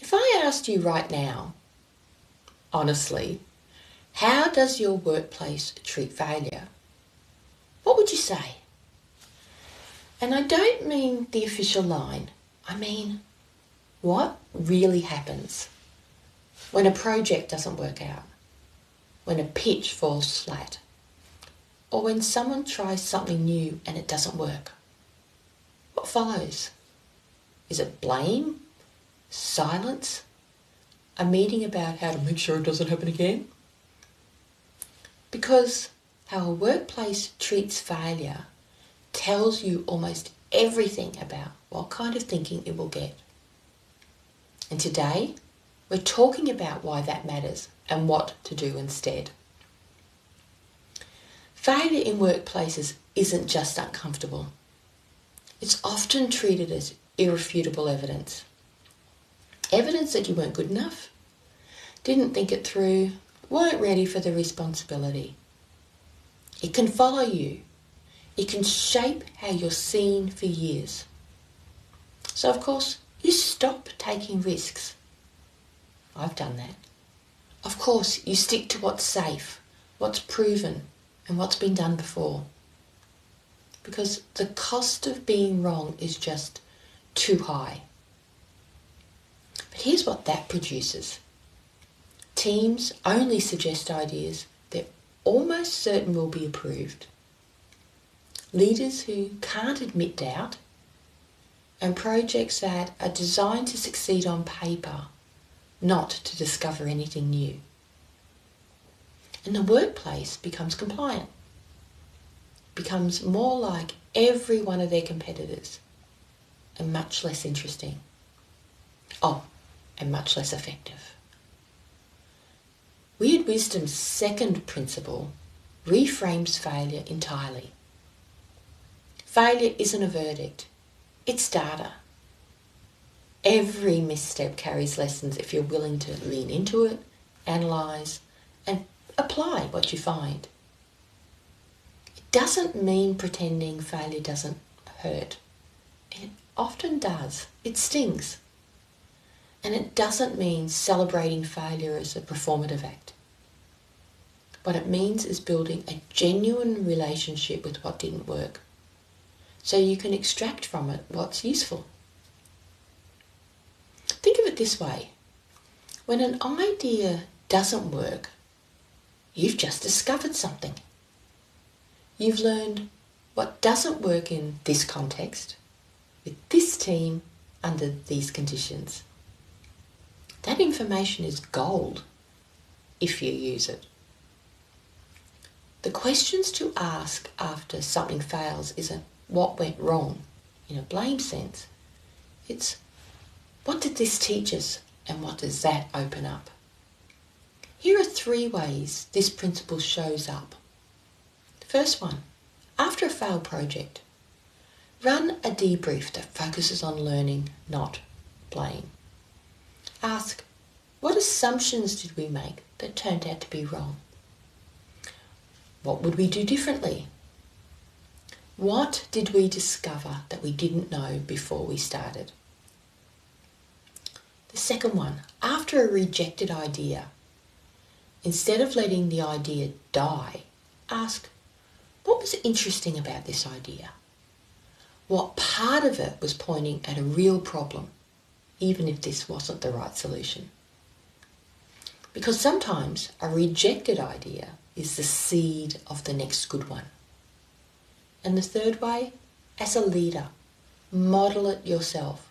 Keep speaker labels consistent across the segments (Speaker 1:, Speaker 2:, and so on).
Speaker 1: If I asked you right now, honestly, how does your workplace treat failure? What would you say? And I don't mean the official line. I mean, what really happens when a project doesn't work out, when a pitch falls flat, or when someone tries something new and it doesn't work? What follows? Is it blame? Silence? A meeting about how to make sure it doesn't happen again? Because how a workplace treats failure tells you almost everything about what kind of thinking it will get. And today, we're talking about why that matters and what to do instead. Failure in workplaces isn't just uncomfortable. It's often treated as irrefutable evidence. Evidence that you weren't good enough, didn't think it through, weren't ready for the responsibility. It can follow you. It can shape how you're seen for years. So of course, you stop taking risks. I've done that. Of course, you stick to what's safe, what's proven, and what's been done before. Because the cost of being wrong is just too high. But here's what that produces. Teams only suggest ideas they're almost certain will be approved. Leaders who can't admit doubt, and projects that are designed to succeed on paper, not to discover anything new. And the workplace becomes compliant, becomes more like every one of their competitors, and much less interesting. Oh, and much less effective. Weird Wisdom's second principle reframes failure entirely. Failure isn't a verdict, it's data. Every misstep carries lessons if you're willing to lean into it, analyse, and apply what you find. It doesn't mean pretending failure doesn't hurt. It often does. It stings. And it doesn't mean celebrating failure as a performative act. What it means is building a genuine relationship with what didn't work, so you can extract from it what's useful. Think of it this way. When an idea doesn't work, you've just discovered something. You've learned what doesn't work in this context, with this team, under these conditions. That information is gold if you use it. The questions to ask after something fails isn't what went wrong in a blame sense. It's what did this teach us and what does that open up? Here are 3 ways this principle shows up. First one, after a failed project, run a debrief that focuses on learning, not blame. Ask, what assumptions did we make that turned out to be wrong? What would we do differently? What did we discover that we didn't know before we started? The second one, after a rejected idea, instead of letting the idea die, ask, what was interesting about this idea? What part of it was pointing at a real problem, even if this wasn't the right solution? Because sometimes a rejected idea is the seed of the next good one. And the third way, as a leader, model it yourself.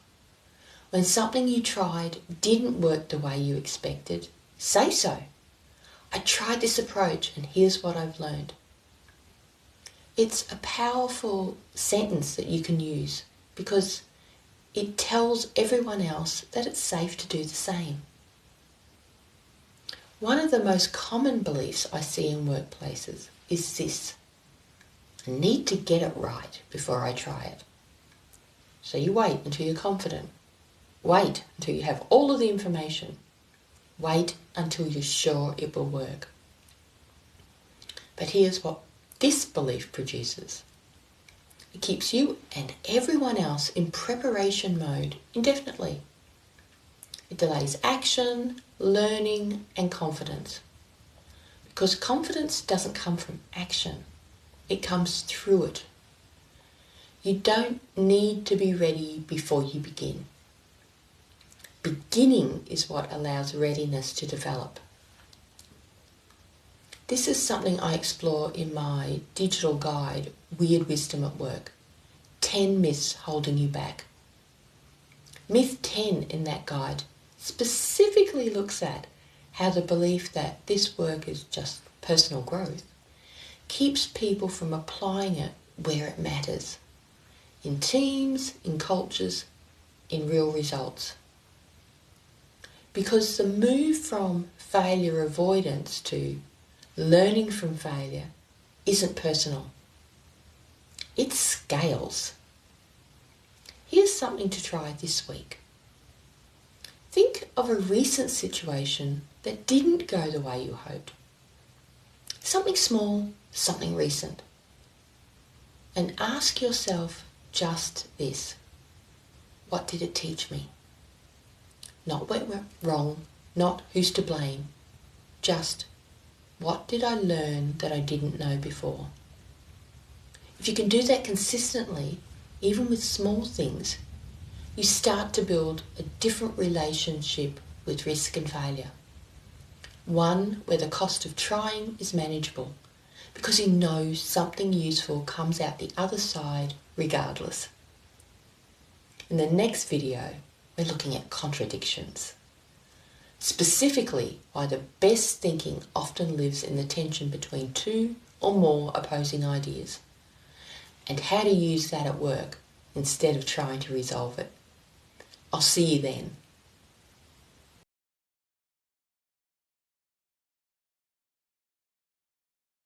Speaker 1: When something you tried didn't work the way you expected, say so. I tried this approach and here's what I've learned. It's a powerful sentence that you can use because it tells everyone else that it's safe to do the same. One of the most common beliefs I see in workplaces is this: I need to get it right before I try it. So you wait until you're confident. Wait until you have all of the information. Wait until you're sure it will work. But here's what this belief produces. It keeps you and everyone else in preparation mode indefinitely. It delays action, learning, and confidence. Because confidence doesn't come from action, it comes through it. You don't need to be ready before you begin. Beginning is what allows readiness to develop. This is something I explore in my digital guide, Weird Wisdom at Work. 10 myths holding you back. Myth 10 in that guide specifically looks at how the belief that this work is just personal growth keeps people from applying it where it matters. In teams, in cultures, in real results. Because the move from failure avoidance to learning from failure isn't personal. It scales. Here's something to try this week. Think of a recent situation that didn't go the way you hoped. Something small, something recent. And ask yourself just this. What did it teach me? Not what went wrong, not who's to blame. Just what did I learn that I didn't know before? If you can do that consistently, even with small things, you start to build a different relationship with risk and failure. One where the cost of trying is manageable because you know something useful comes out the other side regardless. In the next video, we're looking at contradictions. Specifically, why the best thinking often lives in the tension between two or more opposing ideas, and how to use that at work instead of trying to resolve it. I'll see you then.